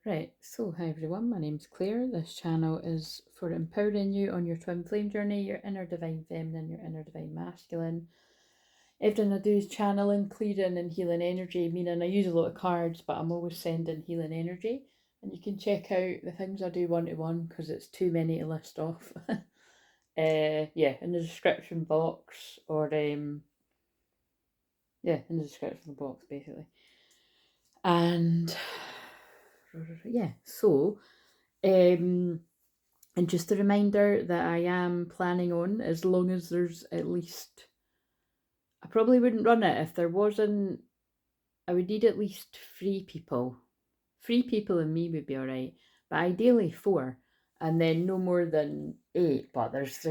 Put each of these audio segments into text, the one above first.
Right, so hi everyone, my name's Claire. This channel is for empowering you on your twin flame journey, your inner divine feminine, your inner divine masculine. Everything I do is channeling, clearing and healing energy, meaning I use a lot of cards, but I'm always sending healing energy. And you can check out the things I do one-to-one because it's too many to list off. Yeah, in the description box or yeah, in the description box basically. And yeah, so and just a reminder that I am planning on, as long as there's at least, I probably wouldn't run it if there wasn't, I would need at least 3 people. 3 people and me would be alright, but ideally 4, and then no more than 8. But there's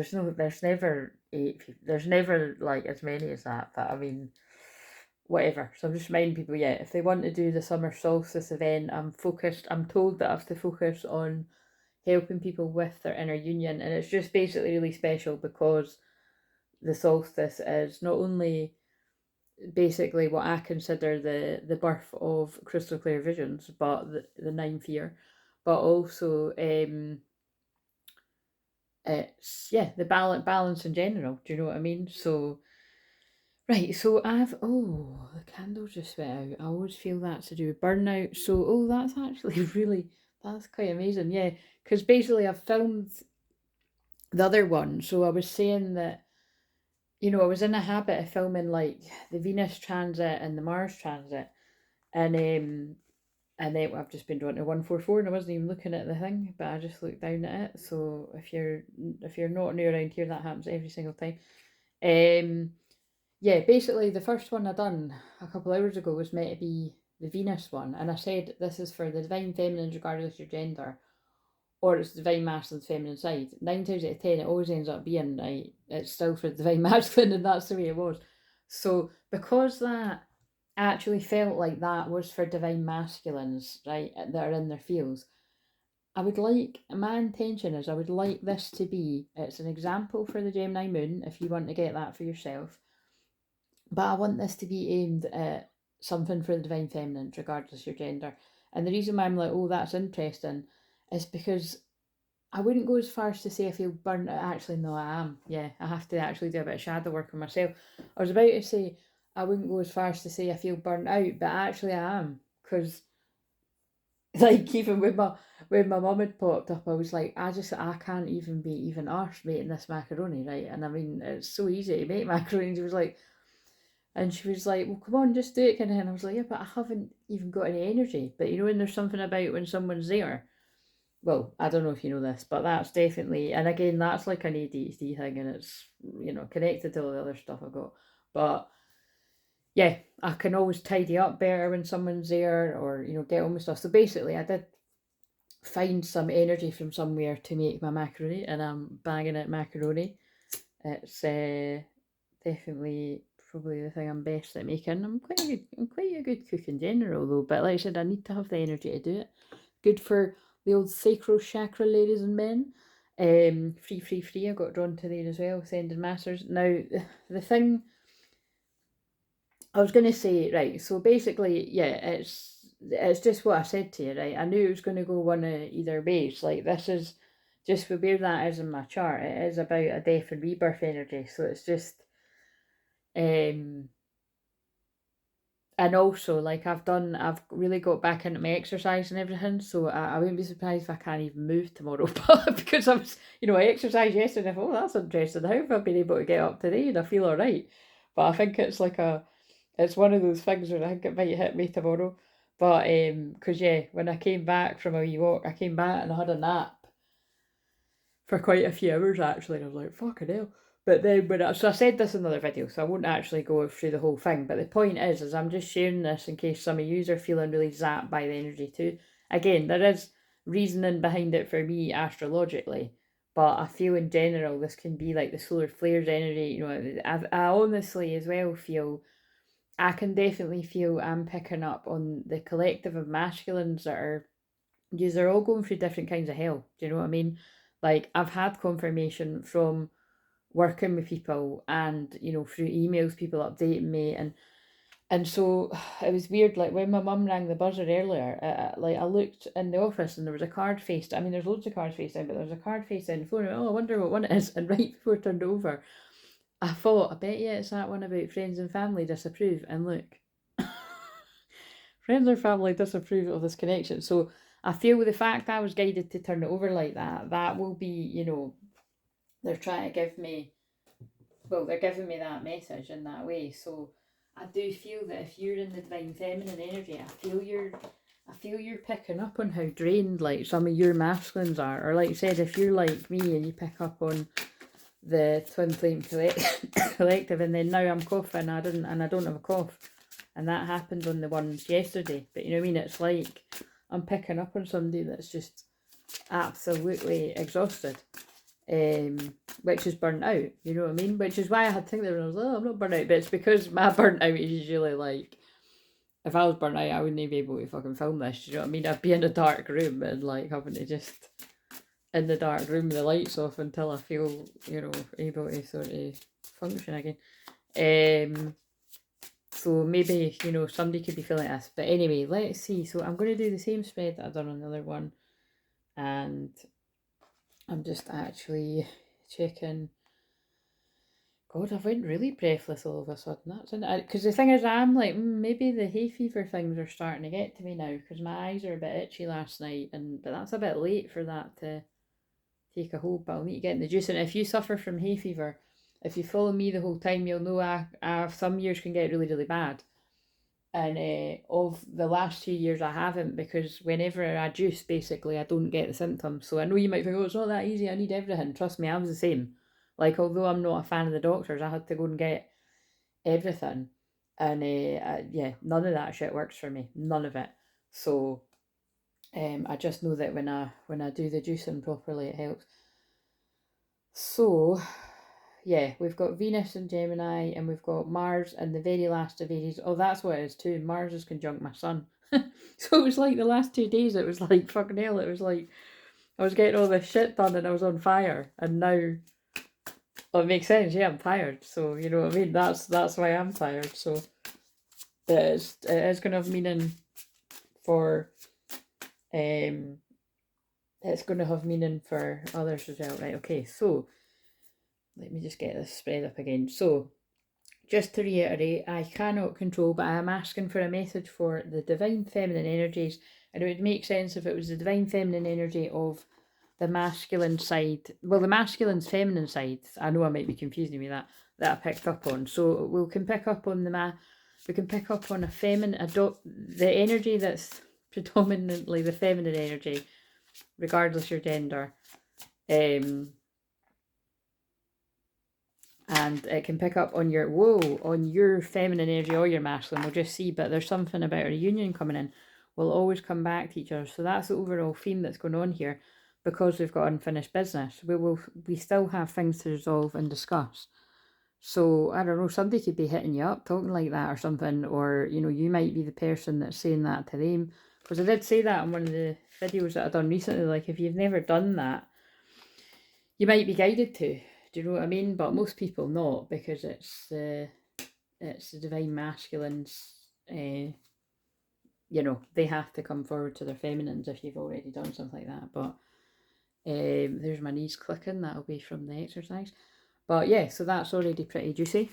never 8 people. There's never like as many as that. But I mean, whatever. So I'm just reminding people, yeah, if they want to do the summer solstice event, I'm told that I have to focus on helping people with their inner union, and it's just basically really special because the solstice is not only basically what I consider the birth of crystal clear visions, but the ninth year, but also it's the balance in general. Do you know what I mean? So right, so the candle just went out. I always feel that's to do with burnout. So that's actually really, that's quite amazing. Yeah, because basically I've filmed the other one. So I was saying that, I was in a habit of filming like the Venus transit and the Mars transit, and then I've just been drawn to 144, and I wasn't even looking at the thing, but I just looked down at it. So if you're not new around here, that happens every single time. Um, yeah, basically the first one I done a couple hours ago was meant to be the Venus one, and I said this is for the divine feminine, regardless of your gender, or it's divine masculine feminine side. 9 times out of 10, it always ends up being right. It's still for the divine masculine, and that's the way it was. So because that actually felt like that was for divine masculines, right, that are in their fields, my intention is I would like this to be, it's an example for the Gemini moon, if you want to get that for yourself, but I want this to be aimed at something for the divine feminine, regardless of your gender. And the reason why I'm like, oh, that's interesting, is because I wouldn't go as far as to say I feel burnt out. Actually, no, I am. Yeah, I have to actually do a bit of shadow work on myself. I was about to say I wouldn't go as far as to say I feel burnt out, but actually I am. Because, like, even when my mum had popped up, I was like, I can't even be even arsed making this macaroni, right? And I mean, it's so easy to make macaroni. She was like, well, come on, just do it, kind of. And I was like, yeah, but I haven't even got any energy. But when there's something about when someone's there, well, I don't know if you know this, but that's definitely, and again, that's like an ADHD thing, and it's connected to all the other stuff I've got. But yeah, I can always tidy up better when someone's there, or get on with stuff. So basically, I did find some energy from somewhere to make my macaroni, and I'm banging at macaroni. It's definitely probably the thing I'm best at making. I'm quite a good cook in general though, but like I said, I need to have the energy to do it. Good for the old sacral chakra, ladies and men. Free. I got drawn to there as well, sending masters. Now, the thing I was going to say, right, so basically, yeah, it's just what I said to you, right? I knew it was going to go one of either ways. Like, this is just for where that is in my chart. It is about a death and rebirth energy. So it's just, um, and also, like, I've really got back into my exercise and everything, so I wouldn't be surprised if I can't even move tomorrow. But because I exercised yesterday, I thought, oh, that's interesting. How have I been able to get up today and I feel all right? But I think it's one of those things where I think it might hit me tomorrow. But because yeah, when I came back from a wee walk, I came back and I had a nap for quite a few hours actually, and I was like, fucking hell. But then so I said this in another video, so I won't actually go through the whole thing. But the point is I'm just sharing this in case some of you are feeling really zapped by the energy too. Again, there is reasoning behind it for me astrologically, but I feel in general this can be like the solar flares energy. I honestly as well feel, I can definitely feel I'm picking up on the collective of masculines that are, because they're all going through different kinds of hell. Do you know what I mean? Like, I've had confirmation from working with people and, through emails, people updating me. And And so it was weird, like when my mum rang the buzzer earlier, like I looked in the office and there was a card face down. I mean, there's loads of cards face down, but there was a card face down the floor. And oh, I wonder what one it is. And right before it turned over, I thought, I bet you it's that one about friends and family disapprove. And look, friends and family disapprove of this connection. So I feel with the fact I was guided to turn it over like that, that will be, you know, they're trying to give me, well, they're giving me that message in that way. So I do feel that if you're in the divine feminine energy, I feel you're picking up on how drained like some of your masculines are. Or like I said, if you're like me and you pick up on the twin flame collective, and then now I'm coughing, I don't have a cough. And that happened on the ones yesterday. But you know what I mean? It's like I'm picking up on somebody that's just absolutely exhausted. Which is burnt out, you know what I mean? Which is why I had to think that when I was like, oh, I'm not burnt out, but it's because my burnt out is usually like, if I was burnt out, I wouldn't be able to fucking film this, you know what I mean? I'd be in a dark room and like having to just, in the dark room with the lights off until I feel, you know, able to sort of function again. So maybe, you know, somebody could be feeling this. But anyway, let's see. So I'm going to do the same spread that I've done on the other one. And I'm just actually checking. God, I went really breathless all of a sudden. That's because the thing is, I'm like, maybe the hay fever things are starting to get to me now because my eyes are a bit itchy last night, but that's a bit late for that to take a hold. But I'll need to get in the juice. And if you suffer from hay fever, if you follow me the whole time, you'll know I some years can get really, really bad. And of the last 2 years, I haven't, because whenever I juice, basically, I don't get the symptoms. So I know you might think, oh, it's not that easy, I need everything. Trust me, I was the same. Like, although I'm not a fan of the doctors, I had to go and get everything. And yeah, none of that shit works for me. None of it. So I just know that when I do the juicing properly, it helps. So yeah, we've got Venus and Gemini, and we've got Mars and the very last of Aries. Oh, that's what it is too. Mars is conjunct my sun. So it was like the last 2 days, it was like fucking hell. It was like I was getting all this shit done and I was on fire. And now, well, it makes sense. Yeah, I'm tired. So you know what I mean. That's why I'm tired. So it is going to have meaning for it's going to have meaning for others as well. Right. Okay. So let me just get this spread up again. So just to reiterate, I cannot control, but I am asking for a message for the divine feminine energies. And it would make sense if it was the divine feminine energy of the masculine side. Well, the masculine's feminine side. I know I might be confusing with that I picked up on. So we can pick up on we can pick up on a feminine, the energy that's predominantly the feminine energy, regardless your gender. And it can pick up on your feminine energy or your masculine. We'll just see, but there's something about a union coming in. We'll always come back to each other. So that's the overall theme that's going on here, because we've got unfinished business. We still have things to resolve and discuss. So I don't know, somebody could be hitting you up talking like that or something, or you know, you might be the person that's saying that to them. Because I did say that in one of the videos that I've done recently, like if you've never done that, you might be guided to. Do you know what I mean? But most people not, because it's the divine masculines. You know, they have to come forward to their feminines if you've already done something like that. But there's my knees clicking. That'll be from the exercise. But yeah, so that's already pretty juicy.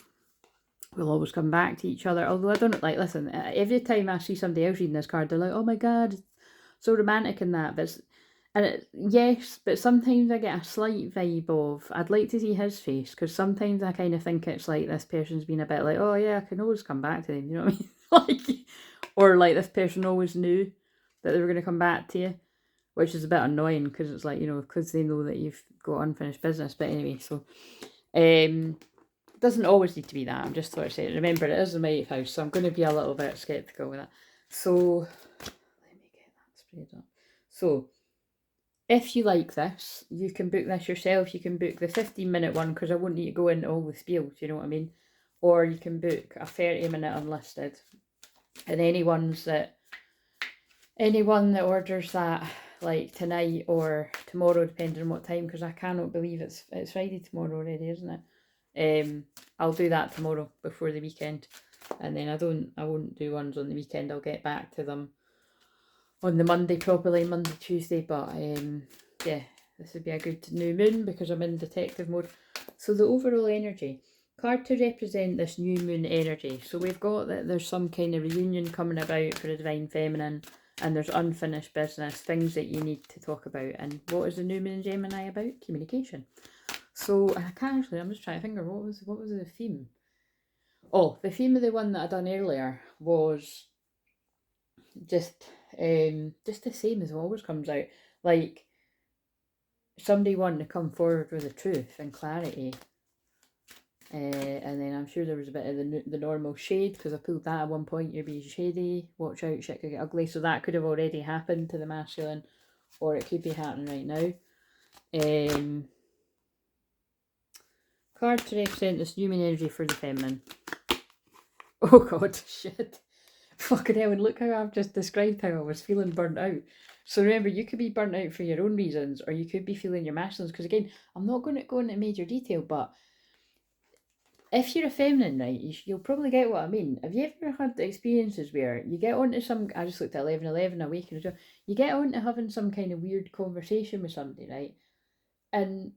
We'll always come back to each other. Although I don't like, listen, every time I see somebody else reading this card, they're like, oh my God, it's so romantic and that. But yes, but sometimes I get a slight vibe of, I'd like to see his face, because sometimes I kind of think it's like this person's been a bit like, oh yeah, I can always come back to them, you know what I mean? Like, or like this person always knew that they were going to come back to you, which is a bit annoying, because it's like, you know, because they know that you've got unfinished business. But anyway, so it doesn't always need to be that. I'm just sort of saying, remember, it is the Mighty House, so I'm going to be a little bit sceptical with that. So let me get that sprayed up. So if you like this, you can book this yourself. You can book the 15-minute one, because I won't need to go into all the spiels, you know what I mean? Or you can book a 30-minute unlisted. And anyone that orders that, like tonight or tomorrow, depending on what time, because I cannot believe it's Friday tomorrow already, isn't it? I'll do that tomorrow before the weekend. and then I won't do ones on the weekend. I'll get back to them on the Monday properly, Monday, Tuesday. But yeah, this would be a good new moon because I'm in detective mode. So the overall energy card to represent this new moon energy. So we've got that there's some kind of reunion coming about for the Divine Feminine, and there's unfinished business, things that you need to talk about. And what is the new moon in Gemini about? Communication. So I can't actually, I'm just trying to think, what was the theme? Oh, the theme of the one that I done earlier was just the same as always comes out. Like somebody wanting to come forward with the truth and clarity. And then I'm sure there was a bit of the normal shade, because I pulled that at one point. You're being shady, watch out, shit could get ugly. So that could have already happened to the masculine, or it could be happening right now. Card to represent this human energy for the feminine. Oh god, shit. Fucking hell, and look how I've just described how I was feeling burnt out. So remember, you could be burnt out for your own reasons, or you could be feeling your masculines. Because again, I'm not going to go into major detail, but if you're a feminine, right, you'll probably get what I mean. Have you ever had experiences where you get onto some, I just looked at 11:11 a week ago, you get onto having some kind of weird conversation with somebody, right? And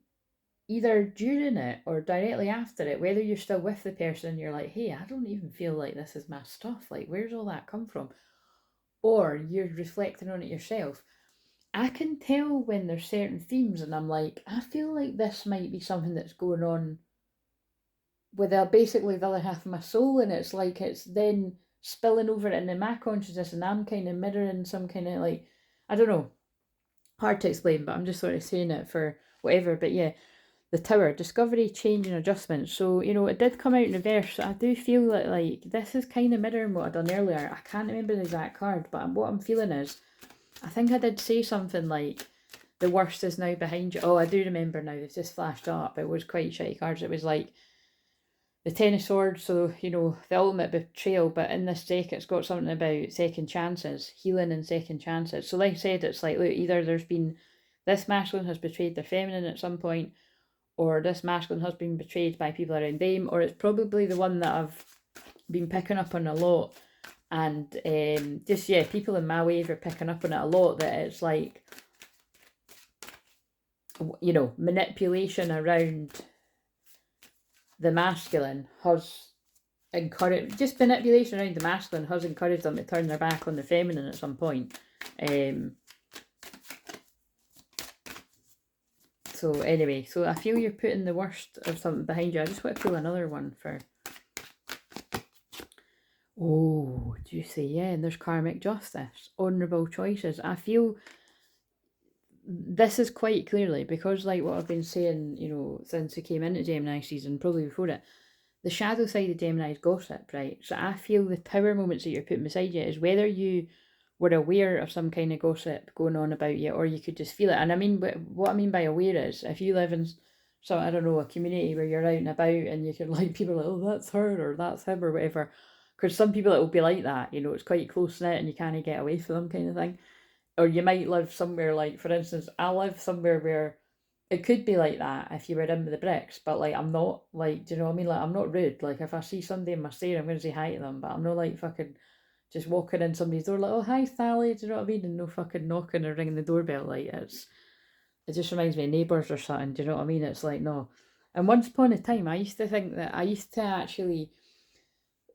either during it or directly after it, whether you're still with the person, you're like, hey, I don't even feel like this is my stuff. Like, where's all that come from? Or you're reflecting on it yourself. I can tell when there's certain themes, and I'm like, I feel like this might be something that's going on with basically the other half of my soul, and it's like it's then spilling over into my consciousness, and I'm kind of mirroring some kind of like, I don't know, hard to explain, but I'm just sort of saying it for whatever. But yeah, the Tower, discovery, change and adjustment. So, it did come out in reverse. So I do feel that like this is kind of mirroring what I'd done earlier. I can't remember the exact card, but what I'm feeling is, I think I did say something like, the worst is now behind you. Oh, I do remember now. They've just flashed up. It was quite shitty cards. It was like the Ten of Swords, so, the ultimate betrayal, but in this deck it's got something about second chances, healing and second chances. So like I said, it's like, look, either there's been, this masculine has betrayed their feminine at some point, or this masculine has been betrayed by people around them, or it's probably the one that I've been picking up on a lot. And people in my wave are picking up on it a lot, that it's like, manipulation around the masculine has encouraged, just manipulation around the masculine has encouraged them to turn their back on the feminine at some point. So anyway, so I feel you're putting the worst of something behind you. I just want to pull another one for... Oh, juicy, yeah, and there's karmic justice, honourable choices. I feel this is quite clearly, because like what I've been saying, since we came into Gemini season, probably before it, the shadow side of Gemini is gossip, right? So I feel the Tower moments that you're putting beside you is whether you were aware of some kind of gossip going on about you, or you could just feel it. And I mean, what I mean by aware is, if you live in some, I don't know, a community where you're out and about and you can, like, people are like, oh, that's her or that's him or whatever. Because some people, it will be like that, it's quite close knit and you can't get away from them, kind of thing. Or you might live somewhere, like, for instance, I live somewhere where it could be like that if you were in with the bricks, but like, I'm not, like, do you know what I mean? Like, I'm not rude. Like, if I see somebody in my stair, I'm going to say hi to them, but I'm not like fucking just walking in somebody's door like, oh, hi, Sally, do you know what I mean? And no fucking knocking or ringing the doorbell. Like, it just reminds me of Neighbours or something, do you know what I mean? It's like, no. And once upon a time, I used to think that, I used to actually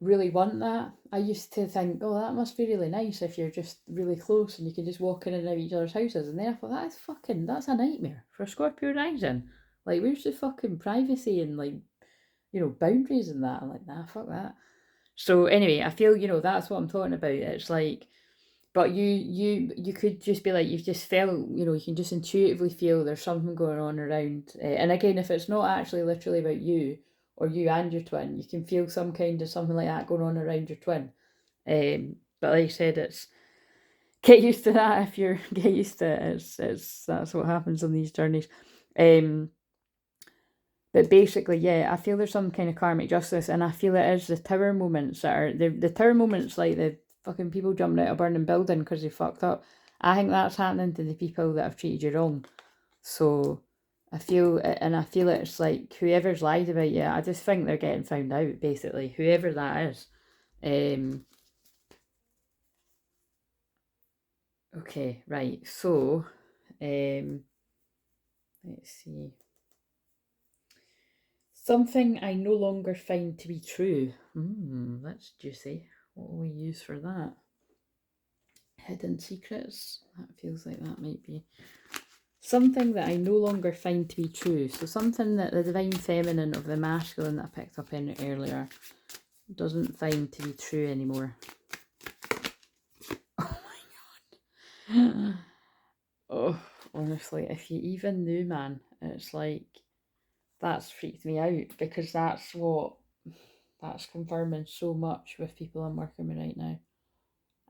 really want that. I used to think, oh, that must be really nice if you're just really close and you can just walk in and out of each other's houses. And then I thought, that's a nightmare for a Scorpio rising. Like, where's the fucking privacy and, like, boundaries and that? I'm like, nah, fuck that. So anyway, I feel, that's what I'm talking about. It's like, but you could just be like, you've just felt, you can just intuitively feel there's something going on around. And again, if it's not actually literally about you or you and your twin, you can feel some kind of something like that going on around your twin. But like I said, it's get used to that. If you're get used to it, it's that's what happens on these journeys. But basically, yeah, I feel there's some kind of karmic justice, and I feel it is the Tower moments that are the Tower moments, like the fucking people jumping out of a burning building because they fucked up. I think that's happening to the people that have treated you wrong. So I feel it's like whoever's lied about you, I just think they're getting found out, basically, whoever that is. Okay, right, so let's see. Something I no longer find to be true. That's juicy. What will we use for that? Hidden secrets? That feels like that might be. Something that I no longer find to be true. So something that the divine feminine of the masculine that I picked up in earlier doesn't find to be true anymore. Oh my god. Oh, honestly, if you even knew, man, it's like, that's freaked me out, because that's confirming so much with people I'm working with right now,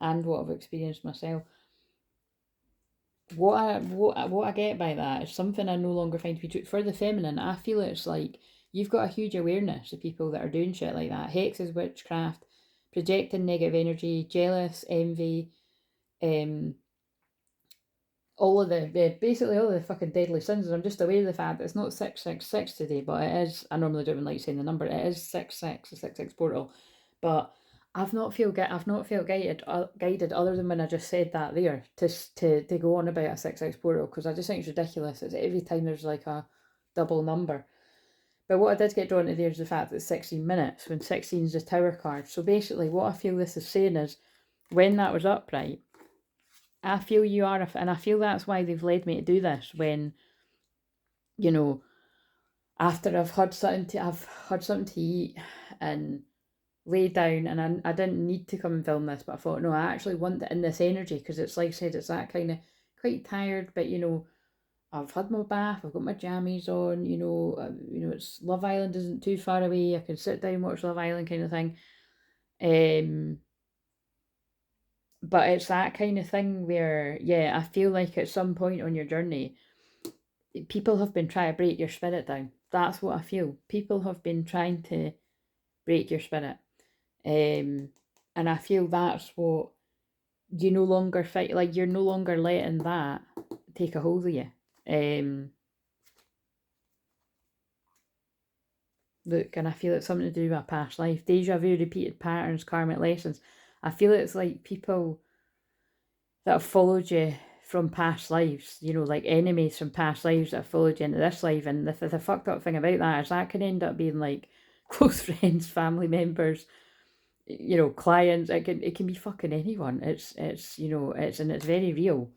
and what I've experienced myself. What I get by that is something I no longer find to be true. For the feminine, I feel it's like you've got a huge awareness of people that are doing shit like that. Hexes, witchcraft, projecting negative energy, jealous, envy, all of basically all of the fucking deadly sins. And I'm just aware of the fact that it's not 666 today, but it is. I normally don't even like saying the number. It is 66, the 66 portal, but I've not felt guided other than when I just said that there to go on about a 66 portal, because I just think it's ridiculous. It's every time there's like a double number. But what I did get drawn to there is the fact that it's 16 minutes, when 16 is the tower card. So basically what I feel this is saying is, when that was upright, I feel you are, and I feel that's why they've led me to do this, when, you know, after I've had something to eat and lay down, and I didn't need to come and film this, but I thought, no, I actually want it in this energy, because it's like I said, it's that kind of quite tired, but you know, I've had my bath, I've got my jammies on, you know, it's Love Island isn't too far away, I can sit down, watch Love Island kind of thing. But it's that kind of thing where, yeah, I feel like at some point on your journey, people have been trying to break your spirit down. That's what I feel. People have been trying to break your spirit. And I feel that's what you no longer fight, like you're no longer letting that take a hold of you. Look, and I feel it's something to do with a past life. Deja vu, repeated patterns, karmic lessons. I feel it's like people that have followed you from past lives, you know, like enemies from past lives that have followed you into this life. And the fucked up thing about that is that can end up being like close friends, family members, you know, clients. It can be fucking anyone. It's you know, it's very real.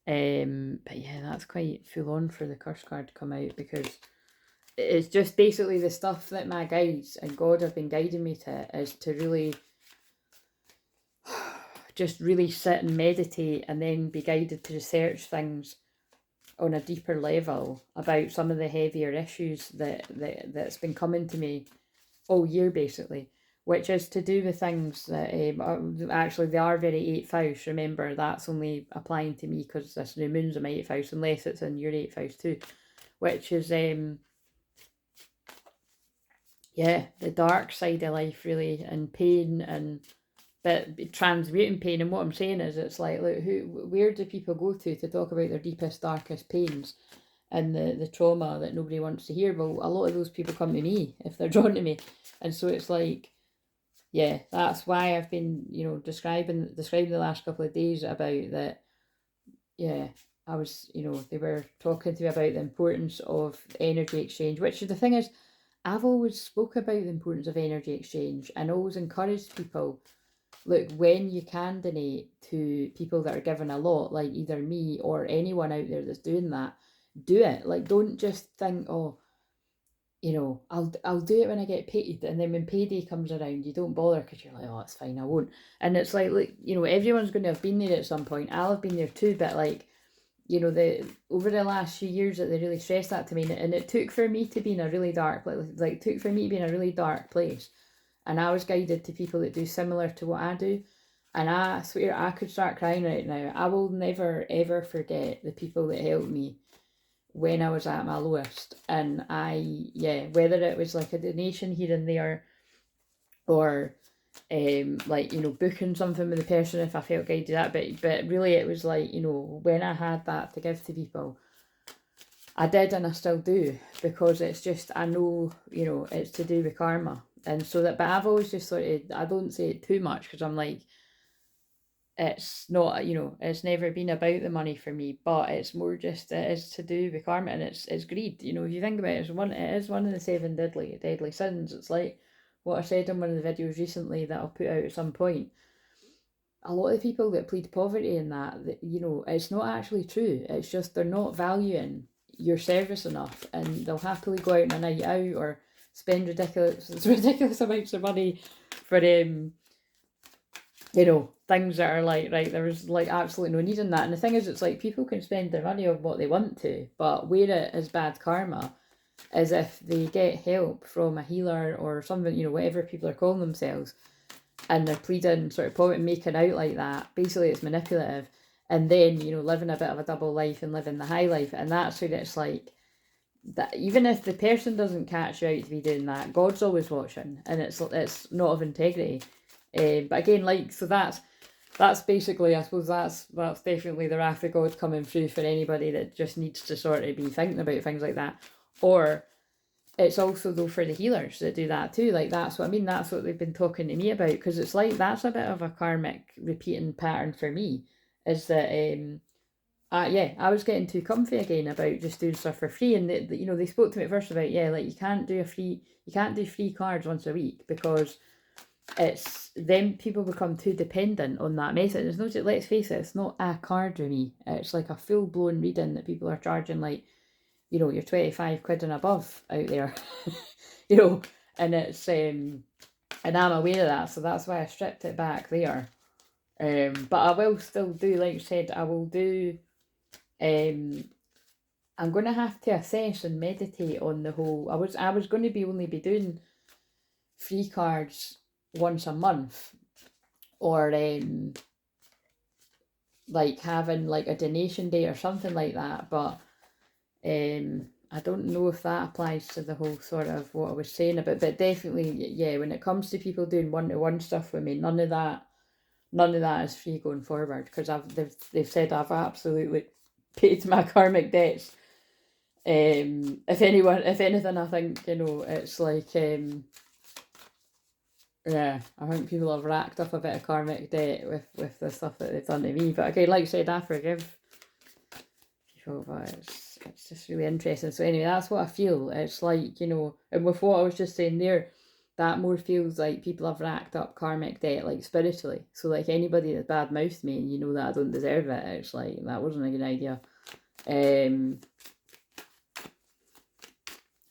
But yeah, that's quite full on for the curse card to come out, because it's just basically the stuff that my guides and God have been guiding me to, is to really just really sit and meditate, and then be guided to research things on a deeper level about some of the heavier issues that's been coming to me all year, basically, which is to do with things that actually they are very 8th house. Remember, that's only applying to me because this new moon's in my 8th house, unless it's in your 8th house too, which is yeah, the dark side of life, really, and pain, and but transmuting pain. And what I'm saying is, it's like, look, where do people go to talk about their deepest, darkest pains and the trauma that nobody wants to hear? Well, a lot of those people come to me if they're drawn to me. And so it's like, yeah, that's why I've been, you know, describing the last couple of days about that. Yeah, I was, you know, they were talking to me about the importance of energy exchange, which the thing is, I've always spoke about the importance of energy exchange, and always encouraged people, look, when you can donate to people that are given a lot, like either me or anyone out there that's doing that, do it. Like, don't just think, oh, you know, I'll do it when I get paid, and then when payday comes around, you don't bother because you're like, oh, it's fine, I won't. And it's like, look, you know, everyone's going to have been there at some point. I'll have been there too, but like, you know, over the last few years that they really stressed that to me, and it took for me to be in a really dark, like took for me to be in a really dark place, and I was guided to people that do similar to what I do, and I swear I could start crying right now. I will never ever forget the people that helped me when I was at my lowest. And yeah, whether it was like a donation here and there, or like, you know, booking something with the person if I felt guided to that, but really it was like, you know, when I had that to give to people, I did, and I still do, because it's just, I know, you know, it's to do with karma. And so that, but I've always just sort of, I don't say it too much because I'm like, it's not, it's never been about the money for me, but it's more just, it is to do with karma, and it's greed. If you think about it, it is one of the seven deadly sins. It's like what I said in one of the videos recently that I'll put out at some point. A lot of people that plead poverty in that, it's not actually true. It's just they're not valuing your service enough, and they'll happily go out on a night out or spend ridiculous amounts of money for things that are like, right, there's like absolutely no need in that. And the thing is, it's like people can spend their money on what they want to, but where it is bad karma is if they get help from a healer or something, whatever people are calling themselves, and they're pleading sort of poverty, making out like that. Basically, it's manipulative. And then, living a bit of a double life and living the high life. And that's where it's like, that even if the person doesn't catch you out to be doing that, God's always watching, and it's not of integrity. But again, so that's basically, I suppose that's definitely the wrath of God coming through for anybody that just needs to sort of be thinking about things like that. Or it's also though for the healers that do that too. Like that's what I mean. That's what they've been talking to me about, because it's like that's a bit of a karmic repeating pattern for me. Is that I was getting too comfy again about just doing stuff for free, and they spoke to me at first about like you can't do free cards once a week because it's then people become too dependent on that method. It's not just, let's face it, it's not a card with me. It's like a full blown reading that people are charging like, your 25 quid and above out there, and it's and I'm aware of that, so that's why I stripped it back there. But I will still do, like you said, I will do. I'm going to have to assess and meditate on the whole. I was going to only be doing free cards once a month, or like having like a donation day or something like that, but I don't know if that applies to the whole sort of what I was saying about, but definitely, yeah, when it comes to people doing one-to-one stuff with me, none of that is free going forward, because they've said I've absolutely paid my karmic debts. If anything, I think, it's like, yeah, I think people have racked up a bit of karmic debt with the stuff that they've done to me. But again, like I said, I forgive people, but it's just really interesting. So anyway, that's what I feel. It's like, and with what I was just saying there, that more feels like people have racked up karmic debt, like spiritually. So like anybody that bad mouthed me and that I don't deserve it, it's like, that wasn't a good idea.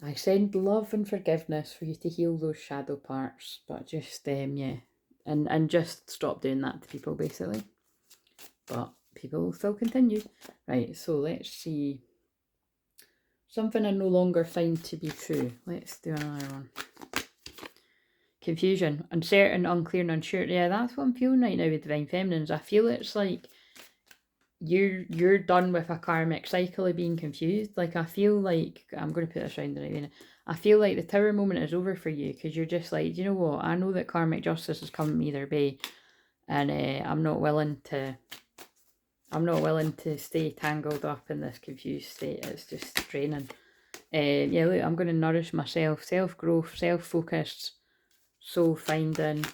I send love and forgiveness for you to heal those shadow parts, but just yeah, and just stop doing that to people basically. But people will still continue. Right, so let's see. Something I no longer find to be true. Let's do another one. Confusion, uncertain, unclear, and unsure. Yeah, that's what I'm feeling right now with Divine Feminines. I feel it's like you're done with a karmic cycle of being confused. Like, I feel like, I'm going to put this around the right way. I feel like the tower moment is over for you, because you're just like, do you know what? I know that karmic justice is coming either way, and I'm not willing to stay tangled up in this confused state. It's just draining. Yeah, look, I'm going to nourish myself, self-growth, self-focused, soul-finding,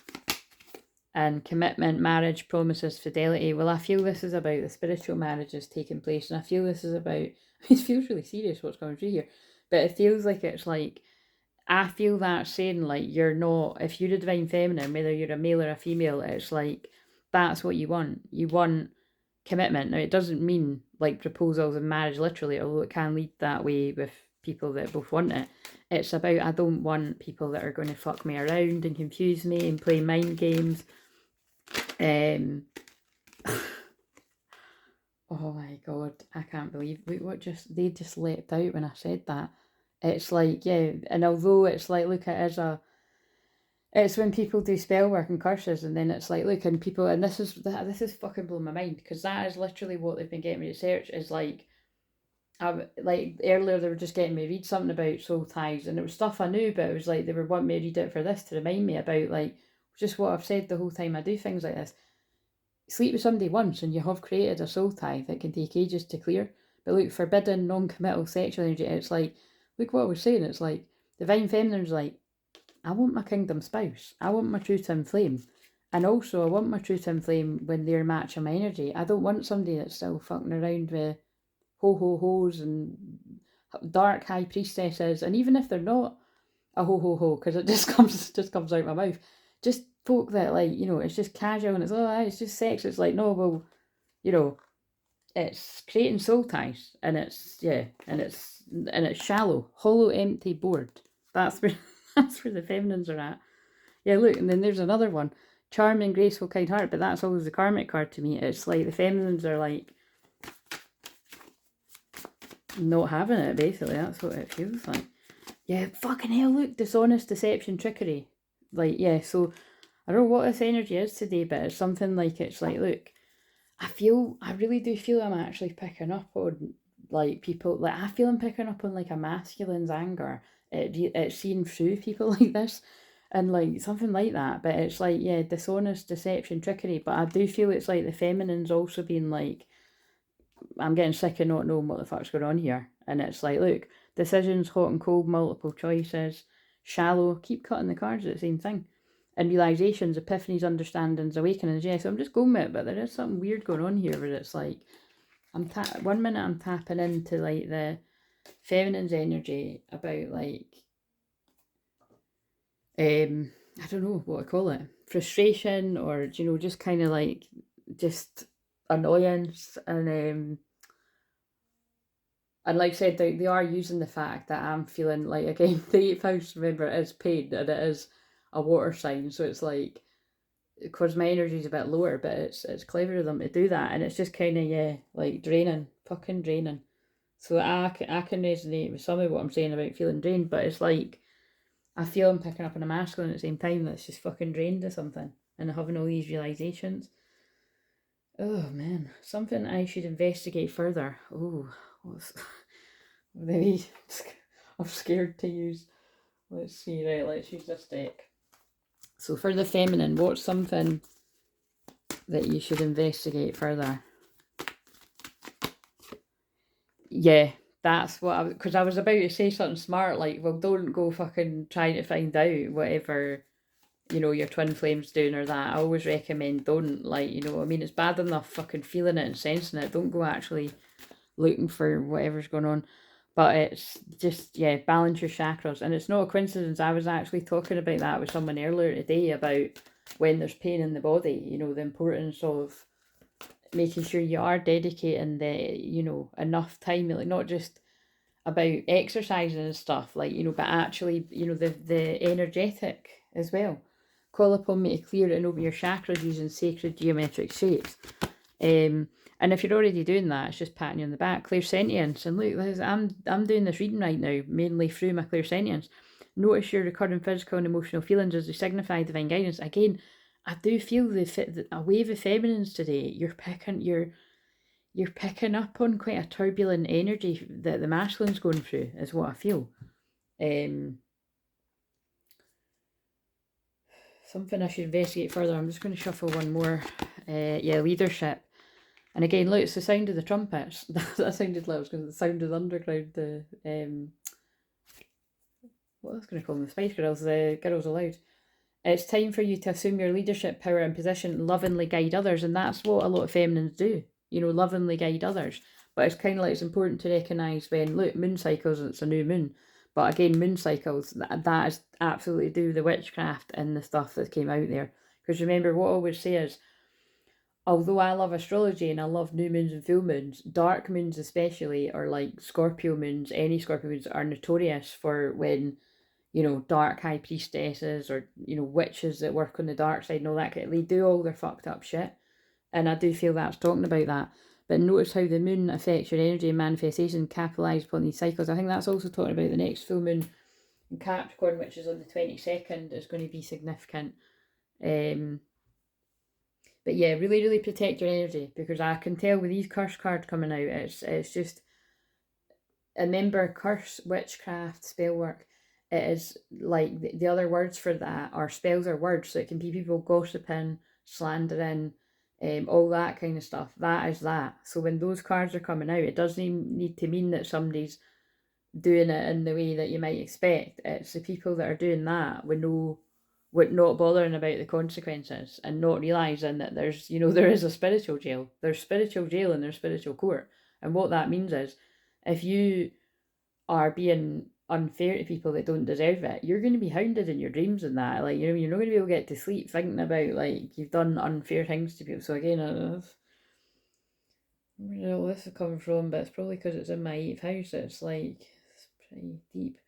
and commitment, marriage, promises, fidelity. Well, I feel this is about the spiritual marriages taking place, and I feel this is about, it feels really serious what's coming through here, but it feels like it's like, I feel that saying like, you're not, if you're a divine feminine, whether you're a male or a female, it's like, that's what you want. You want commitment. Now, it doesn't mean like proposals and marriage literally, although it can lead that way with people that both want it. It's about, I don't want people that are going to fuck me around and confuse me and play mind games. Oh my god, I can't believe they just leapt out when I said that. It's like, yeah, and although it's like, look, it's when people do spell work and curses, and then it's like, look, and people, and this is fucking blowing my mind, because that is literally what they've been getting me to search, is like, like earlier they were just getting me to read something about soul ties, and it was stuff I knew, but it was like they were wanting me to read it for this to remind me about like just what I've said the whole time I do things like this. Sleep with somebody once and you have created a soul tie that can take ages to clear. But look, forbidden, non-committal sexual energy, it's like, look what I was saying, it's like, Divine Feminine's like, I want my kingdom spouse. I want my true twin flame. And also, I want my true twin flame when they're matching my energy. I don't want somebody that's still fucking around with ho-ho-hos and dark high priestesses. And even if they're not a ho-ho-ho, because it just comes out my mouth, just folk that, like, you know, it's just casual and it's just sex. It's like, no, well, you know, it's creating soul ties, and it's shallow, hollow, empty, bored. That's where that's where the feminines are at. Yeah, look, and then there's another one, charming, graceful, kind heart, but that's always the karmic card to me. It's like the feminines are like not having it, basically. That's what it feels like. Yeah, fucking hell, look, dishonest, deception, trickery. Like, yeah, so I don't know what this energy is today, but it's something like, it's like, look, I really do feel I'm actually picking up on, like, people, like, I feel I'm picking up on, like, a masculine's anger. It's seeing through people like this, and, like, something like that. But it's like, yeah, dishonest, deception, trickery. But I do feel it's like the feminine's also being like, I'm getting sick of not knowing what the fuck's going on here. And it's like, look, decisions, hot and cold, multiple choices, shallow, keep cutting the cards at the same thing. And realizations, epiphanies, understandings, awakenings. Yeah, so I'm just going with it, but there is something weird going on here where it's like, 1 minute I'm tapping into, like, the feminine's energy about, like, I don't know what I call it, frustration, or, you know, just kind of like, just annoyance, and like I said, they are using the fact that I'm feeling like, again, the 8th house, remember, it is pain, and it is a water sign, so it's like, because my energy is a bit lower, but it's clever of them to do that, and it's just kind of, yeah, like, draining, fucking draining. So I can resonate with some of what I'm saying about feeling drained, but it's like, I feel I'm picking up on a masculine at the same time that's just fucking drained to something, and having all these realizations. Oh man, something I should investigate further. Oh, what's maybe I'm scared to use. Let's see, right, let's use this deck. So for the feminine, what's something that you should investigate further? Yeah, that's what because I was about to say something smart, like, well, don't go fucking trying to find out whatever, you know, your twin flame's doing or that. I always recommend don't, like, you know, I mean, it's bad enough fucking feeling it and sensing it. Don't go actually looking for whatever's going on. But it's just, yeah, balance your chakras. And it's not a coincidence. I was actually talking about that with someone earlier today about when there's pain in the body, you know, the importance of making sure you are dedicating the, you know, enough time, like, not just about exercising and stuff, like, you know, but actually, you know, the energetic as well. Call upon me to clear and over your chakras using sacred geometric shapes. And if you're already doing that, it's just patting you on the back. Clairsentience, and look, I'm doing this reading right now, mainly through my clairsentience. Notice your recurring physical and emotional feelings as they signify divine guidance. Again, I do feel a wave of feminines today. You're picking up on quite a turbulent energy that the masculine's going through, is what I feel. Something I should investigate further. I'm just going to shuffle one more. Yeah, leadership. And again, look, it's the sound of the trumpets. That sounded loud because the sound of the underground, what else can I call them? The Spice Girls, the Girls Aloud. It's time for you to assume your leadership power and position and lovingly guide others. And that's what a lot of feminines do, you know, lovingly guide others. But it's kind of like, it's important to recognise when, look, moon cycles, it's a new moon. But again, moon cycles, that is absolutely do the witchcraft and the stuff that came out there. Because remember, what I always say is, although I love astrology and I love new moons and full moons, dark moons especially, or like Scorpio moons, any Scorpio moons are notorious for when, you know, dark high priestesses or, you know, witches that work on the dark side and all that, they do all their fucked up shit. And I do feel that's talking about that. But notice how the moon affects your energy and manifestation, capitalise upon these cycles. I think that's also talking about the next full moon in Capricorn, which is on the 22nd, is going to be significant. But yeah, really, really protect your energy, because I can tell with these curse cards coming out, it's just, remember, curse, witchcraft, spell work, it is like the other words for that are spells or words. So it can be people gossiping, slandering, all that kind of stuff. That is that. So when those cards are coming out, it doesn't even need to mean that somebody's doing it in the way that you might expect. It's the people that are doing that with not bothering about the consequences and not realising that there's, there is a spiritual jail. There's spiritual jail and there's spiritual court. And what that means is, if you are being unfair to people that don't deserve it, you're going to be hounded in your dreams and that. Like, you're not going to be able to get to sleep thinking about, like, you've done unfair things to people. So again, where all this is coming from, but it's probably because it's in my 8th house. It's like, it's pretty deep.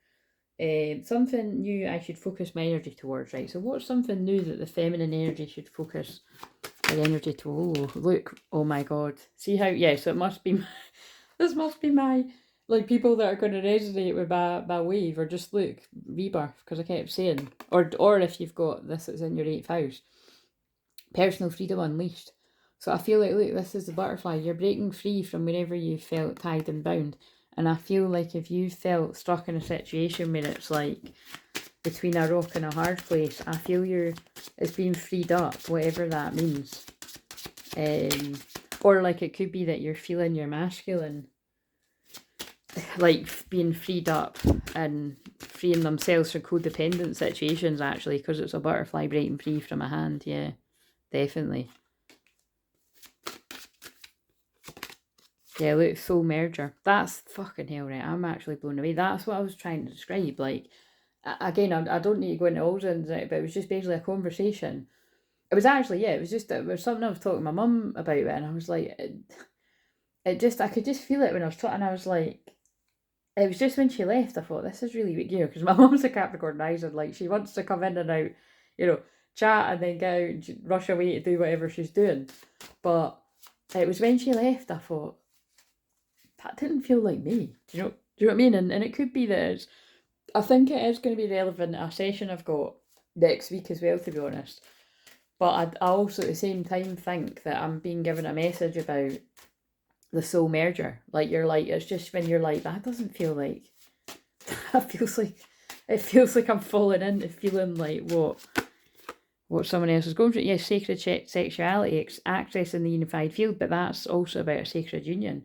Something new I should focus my energy towards, right? So what's something new that the feminine energy should focus my energy to? Oh, look, oh my god. See how, yeah, so it must be, this must be my, like, people that are going to resonate with my wave, or just look, rebirth, because I kept saying, or if you've got this that's in your 8th house, personal freedom unleashed. So I feel like, look, this is the butterfly. You're breaking free from wherever you felt tied and bound. And I feel like if you felt stuck in a situation where it's like between a rock and a hard place, I feel it's being freed up, whatever that means. Or like it could be that you're feeling your masculine, like being freed up and freeing themselves from codependent situations, actually, because it's a butterfly breaking free from a hand. Yeah, definitely. Yeah, look, soul merger. That's fucking hell, right? I'm actually blown away. That's what I was trying to describe. Like, again, I don't need to go into all ins, but it was just basically a conversation. It was actually, yeah, it was something I was talking to my mum about it, and I was like, I could just feel it when I was talking, and I was like, it was just when she left, I thought, this is really weird, because my mum's a Capricorn rising, like, she wants to come in and out, chat and then go out and rush away to do whatever she's doing. But it was when she left, I thought, that didn't feel like me. Do you know what I mean? And it could be that I think it is going to be relevant to a session I've got next week as well, to be honest. But I also at the same time think that I'm being given a message about the soul merger. Like, you're like, it's just when you're like, that doesn't feel like, it feels like I'm falling into feeling like what someone else is going through. Yes, sacred sexuality, accessing the unified field, but that's also about a sacred union.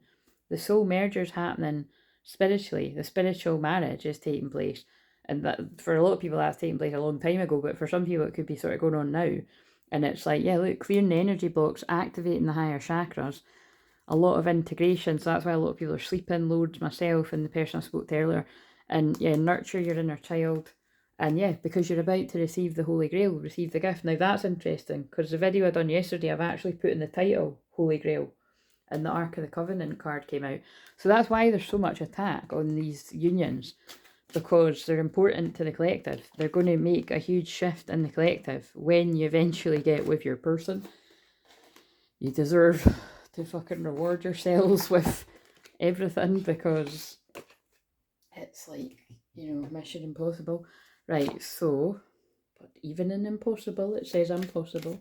The soul merger is happening spiritually. The spiritual marriage is taking place. And that, for a lot of people, that's taken place a long time ago, but for some people, it could be sort of going on now. And it's like, yeah, look, clearing the energy blocks, activating the higher chakras, a lot of integration. So that's why a lot of people are sleeping loads, myself and the person I spoke to earlier. And yeah, nurture your inner child. And yeah, because you're about to receive the Holy Grail, receive the gift. Now that's interesting, because the video I done yesterday, I've actually put in the title, Holy Grail. And the Ark of the Covenant card came out. So that's why there's so much attack on these unions, because they're important to the collective. They're going to make a huge shift in the collective when you eventually get with your person. You deserve to fucking reward yourselves with everything, because it's like, mission impossible. Right, so, but even in impossible, it says impossible.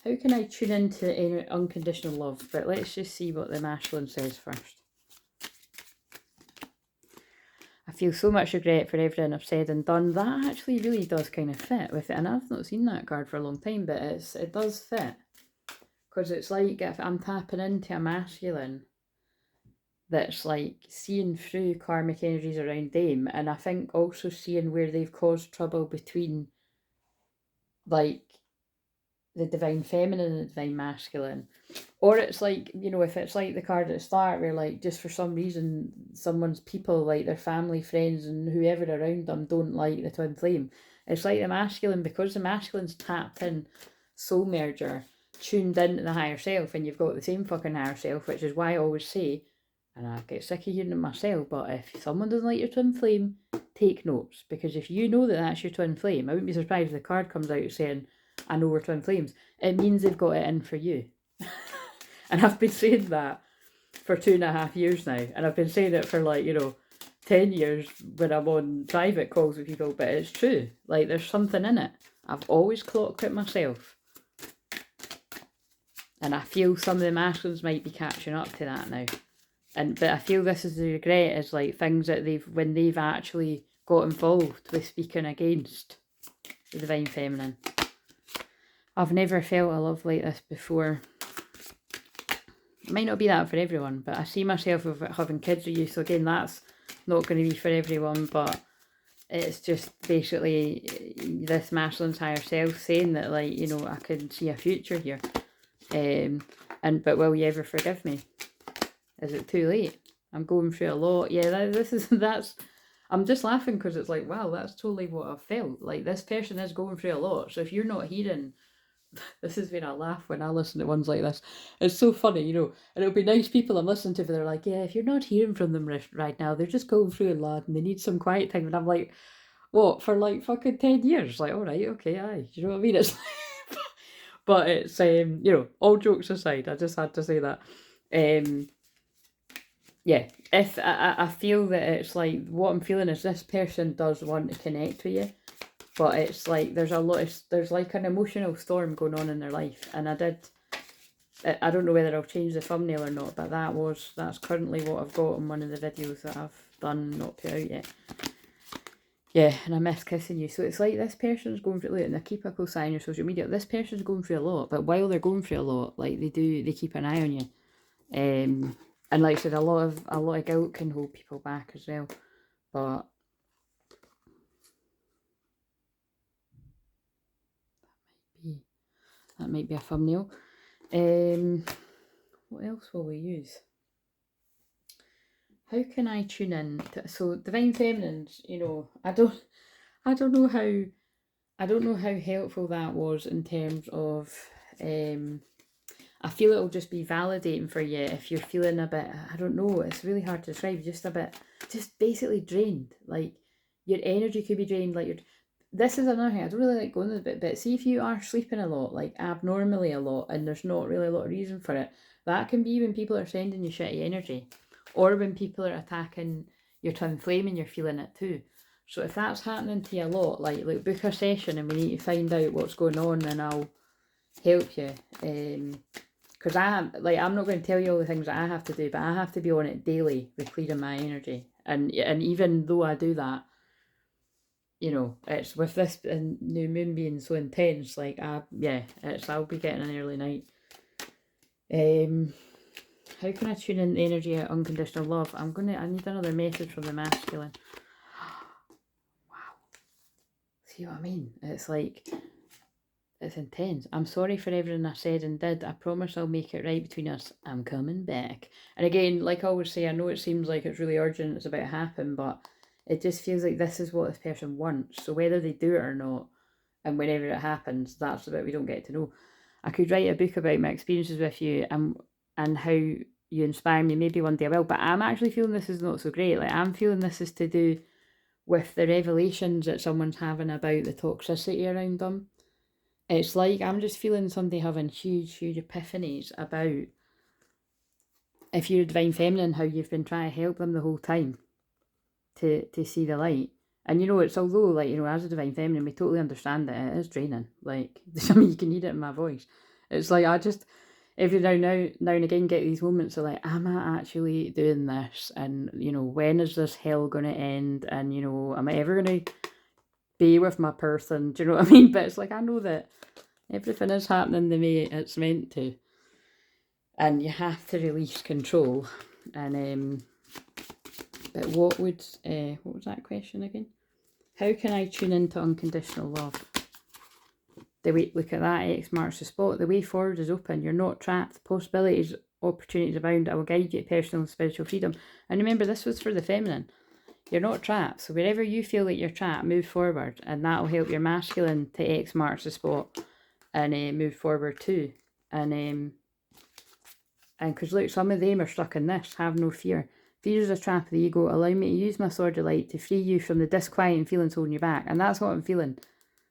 How can I tune into unconditional love? But let's just see what the masculine says first. I feel so much regret for everything I've said and done. That actually really does kind of fit with it. And I've not seen that card for a long time, but it does fit. Because it's like, if I'm tapping into a masculine that's like seeing through karmic energies around them, and I think also seeing where they've caused trouble between, like, the divine feminine and the divine masculine. Or it's like, if it's like the card at the start where, like, just for some reason someone's people, like their family, friends and whoever around them, don't like the twin flame. It's like the masculine, because the masculine's tapped in soul merger, tuned into the higher self, and you've got the same fucking higher self, which is why I always say, and I get sick of hearing it myself, but if someone doesn't like your twin flame, take notes, because if you know that that's your twin flame, I wouldn't be surprised if the card comes out saying, I know we're twin flames. It means they've got it in for you. And I've been saying that for 2.5 years now. And I've been saying it for 10 years when I'm on private calls with people. But it's true. Like, there's something in it. I've always clocked it myself. And I feel some of the masculines might be catching up to that now. But I feel this is the regret, is like things that when they've actually got involved with speaking against the divine feminine. I've never felt a love like this before. It might not be that for everyone, but I see myself with having kids with you, so again, that's not going to be for everyone, but it's just basically this masculine's higher self saying that, like, you know, I can see a future here. But will you ever forgive me? Is it too late? I'm going through a lot. Yeah, I'm just laughing because it's like, wow, that's totally what I felt. Like, this person is going through a lot. So if you're not hearing, this is when I laugh when I listen to ones like this. It's so funny, you know, and it'll be nice people I'm listening to, but they're like, yeah, if you're not hearing from them right now, they're just going through a lot and they need some quiet time. And I'm like, what, for like fucking 10 years? Like, all right, okay, aye. You know what I mean? It's but it's, you know, all jokes aside, I just had to say that. Yeah, if I feel that it's like, what I'm feeling is this person does want to connect with you, but it's like there's like an emotional storm going on in their life, and I don't know whether I'll change the thumbnail or not, but that's currently what I've got on one of the videos that I've done, not put out yet. Yeah, and I miss kissing you. So it's like this person's going through, and they keep a close eye on your social media. This person's going through a lot, but while they're going through a lot, like they keep an eye on you. And like I said, a lot of guilt can hold people back as well. But that might be a thumbnail. What else will we use? How can I tune in so Divine Feminines, you know, I don't know how helpful that was in terms of I feel it'll just be validating for you if you're feeling a bit, I don't know, it's really hard to describe, just basically drained. Like, your energy could be drained, like this is another thing, I don't really like going into it, but see if you are sleeping a lot, like abnormally a lot, and there's not really a lot of reason for it, that can be when people are sending you shitty energy, or when people are attacking your twin flame and you're feeling it too. So if that's happening to you a lot, like book a session and we need to find out what's going on, and I'll help you. Because I'm not going to tell you all the things that I have to do, but I have to be on it daily with clearing my energy. And even though I do that, you know, it's with this new moon being so intense, like, I'll be getting an early night. How can I tune in the energy of unconditional love? I need another message from the masculine. Wow. See what I mean? It's like, it's intense. I'm sorry for everything I said and did. I promise I'll make it right between us. I'm coming back. And again, like I always say, I know it seems like it's really urgent, it's about to happen, but it just feels like this is what this person wants. So whether they do it or not, and whenever it happens, that's the bit we don't get to know. I could write a book about my experiences with you and how you inspire me. Maybe one day I will, but I'm actually feeling this is not so great. Like, I'm feeling this is to do with the revelations that someone's having about the toxicity around them. It's like I'm just feeling somebody having huge epiphanies about, if you're a divine feminine, how you've been trying to help them the whole time to see the light. And you know, it's although, like, you know, as a divine feminine, we totally understand that it is draining. Like, I mean, you can hear it in my voice. It's like I just every now and again get these moments of like, am I actually doing this? And you know, when is this hell going to end? And you know, am I ever going to be with my person? Do you know what I mean? But it's like, I know that everything is happening the way it's meant to, and you have to release control. And but what was that question again? How can I tune into unconditional love? Look at that, X marks the spot. The way forward is open. You're not trapped. Possibilities, opportunities abound. I will guide you to personal and spiritual freedom. And remember, this was for the feminine. You're not trapped. So wherever you feel like you're trapped, move forward, and that will help your masculine to X marks the spot and move forward too. And because look, some of them are stuck in this. Have no fear. Fear is a trap of the ego. Allow me to use my sword of light to free you from the disquieting feelings holding you back. And that's what I'm feeling.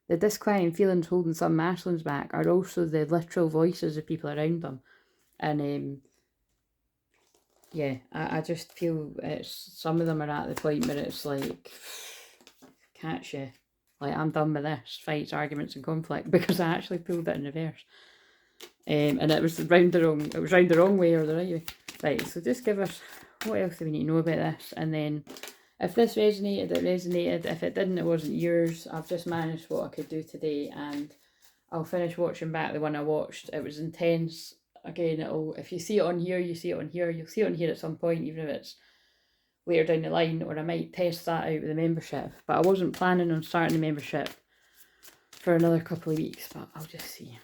The disquieting feelings holding some masculines back are also the literal voices of people around them. And yeah, I just feel some of them are at the point where it's like, catch you. Like, I'm done with this. Fights, arguments and conflict, because I actually pulled it in reverse. And it was round the wrong way or the right way. Right, so just give us, what else do we need to know about this? And then if this resonated, it resonated. If it didn't, it wasn't yours. I've just managed what I could do today, and I'll finish watching back the one I watched. It was intense. again, if you see it on here, you see it on here. You'll see it on here at some point, even if it's later down the line, or I might test that out with the membership. But I wasn't planning on starting the membership for another couple of weeks, but I'll just see.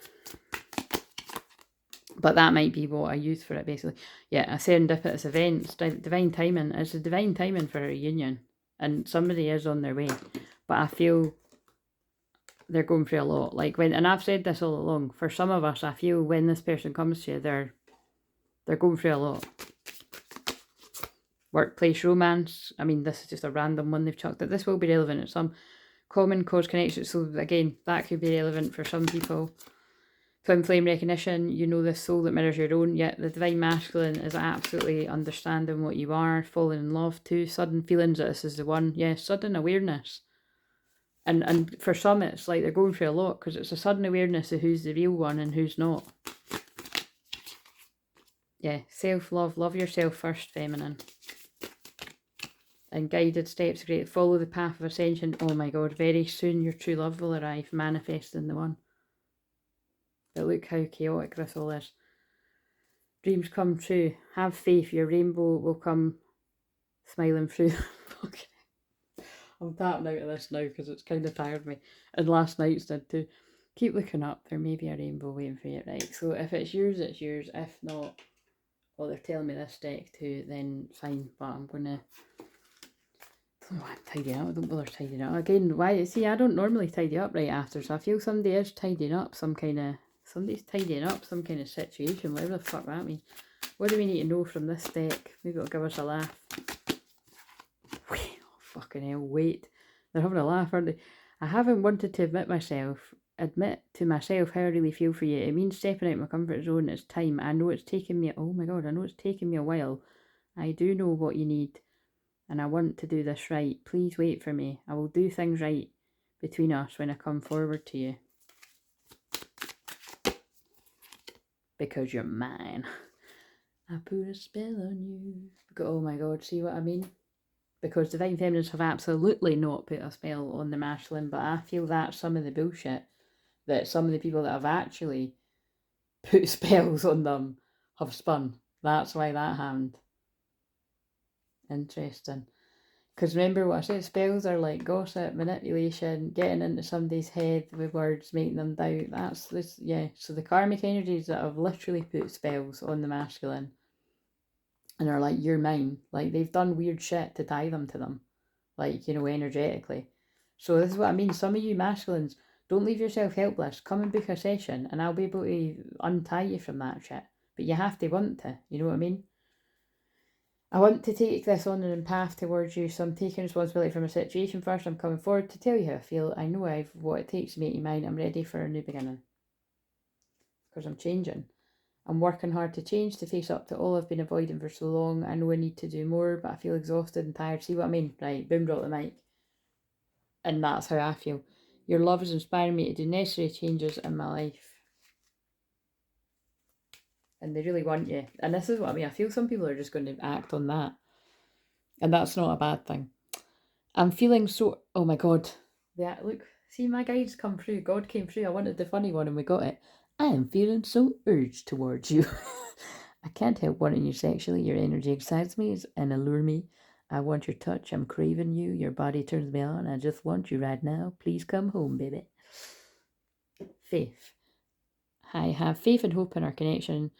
But that might be what I use for it, basically. Yeah, a serendipitous event, divine timing. It's a divine timing for a reunion, and somebody is on their way. But I feel they're going through a lot. Like and I've said this all along, for some of us, I feel when this person comes to you, they're going through a lot. Workplace romance. I mean, this is just a random one they've chucked. That this will be relevant at some common cause connection. So again, that could be relevant for some people. Twin flame recognition, you know this soul that mirrors your own, yet the divine masculine is absolutely understanding what you are, falling in love too, sudden feelings that this is the one, yeah, sudden awareness. And for some it's like they're going through a lot, because it's a sudden awareness of who's the real one and who's not. Yeah, self-love, love yourself first, feminine. And guided steps, great, follow the path of ascension. Oh my God, very soon your true love will arrive, manifesting the one. But look how chaotic this all is. Dreams come true. Have faith. Your rainbow will come smiling through. Okay. I'm tapping out of this now because it's kind of tired me. And last night's did too. Keep looking up. There may be a rainbow waiting for you. Right. So if it's yours, it's yours. If not, well, they're telling me this deck too, then fine. But I'm going to... I'm tidying up. I don't bother tidying up. Again, why? See, I don't normally tidy up right after. So I feel somebody is tidying up some kind of... Somebody's tidying up some kind of situation, whatever the fuck that means. What do we need to know from this deck? Maybe it'll give us a laugh. Oh, fucking hell, wait. They're having a laugh, aren't they? I haven't wanted to admit to myself how I really feel for you. It means stepping out my comfort zone. It's time. I know it's taken me, oh my God, I know it's taken me a while. I do know what you need, and I want to do this right. Please wait for me. I will do things right between us when I come forward to you. Because you're mine. I put a spell on you. Oh my God, see what I mean? Because divine feminines have absolutely not put a spell on the masculine, but I feel that's some of the bullshit that some of the people that have actually put spells on them have spun. That's why that happened. Interesting. Because remember what I said, spells are like gossip, manipulation, getting into somebody's head with words, making them doubt. That's this, yeah. So the karmic energies that have literally put spells on the masculine and are like, you're mine. Like, they've done weird shit to tie them to them. Like, you know, energetically. So this is what I mean. Some of you masculines, don't leave yourself helpless. Come and book a session and I'll be able to untie you from that shit. But you have to want to, you know what I mean? I want to take this on an path towards you, so I'm taking responsibility for my situation first. I'm coming forward to tell you how I feel. I know I've what it takes to make you mine. I'm ready for a new beginning. Because I'm changing. I'm working hard to change, to face up to all I've been avoiding for so long. I know I need to do more, but I feel exhausted and tired. See what I mean? Right, boom, drop the mic. And that's how I feel. Your love is inspiring me to do necessary changes in my life. And they really want you. And this is what I mean. I feel some people are just going to act on that. And that's not a bad thing. I'm feeling so... Oh my God. Yeah, look. See, my guides come through. God came through. I wanted the funny one and we got it. I am feeling so urged towards you. I can't help wanting you sexually. Your energy excites me and allure me. I want your touch. I'm craving you. Your body turns me on. I just want you right now. Please come home, baby. Faith. I have faith and hope in our connection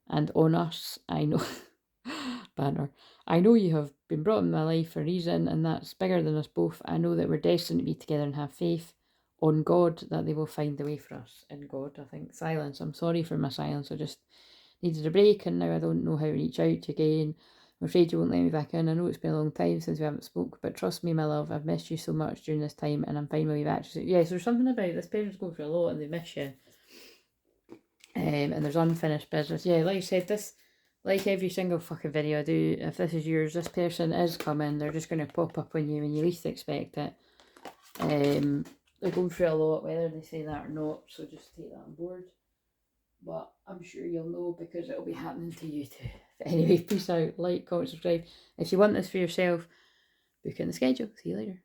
and on us. I know... Banner. I know you have been brought in my life for a reason, and that's bigger than us both. I know that we're destined to be together and have faith on God that they will find the way for us. In God, I think. Silence. I'm sorry for my silence. I just needed a break, and now I don't know how to reach out again. I'm afraid you won't let me back in. I know it's been a long time since we haven't spoke, but trust me, my love, I've missed you so much during this time, and I'm fine with you actually. Yes, there's something about this person's going through a lot, and they miss you. And there's unfinished business. Yeah, like I said, this... Like every single fucking video I do, if this is yours, this person is coming. They're just going to pop up on you when you least expect it. They're going through a lot, whether they say that or not, so just take that on board. But I'm sure you'll know because it'll be happening to you too. Anyway, peace out. Like, comment, subscribe. If you want this for yourself, book in the schedule. See you later.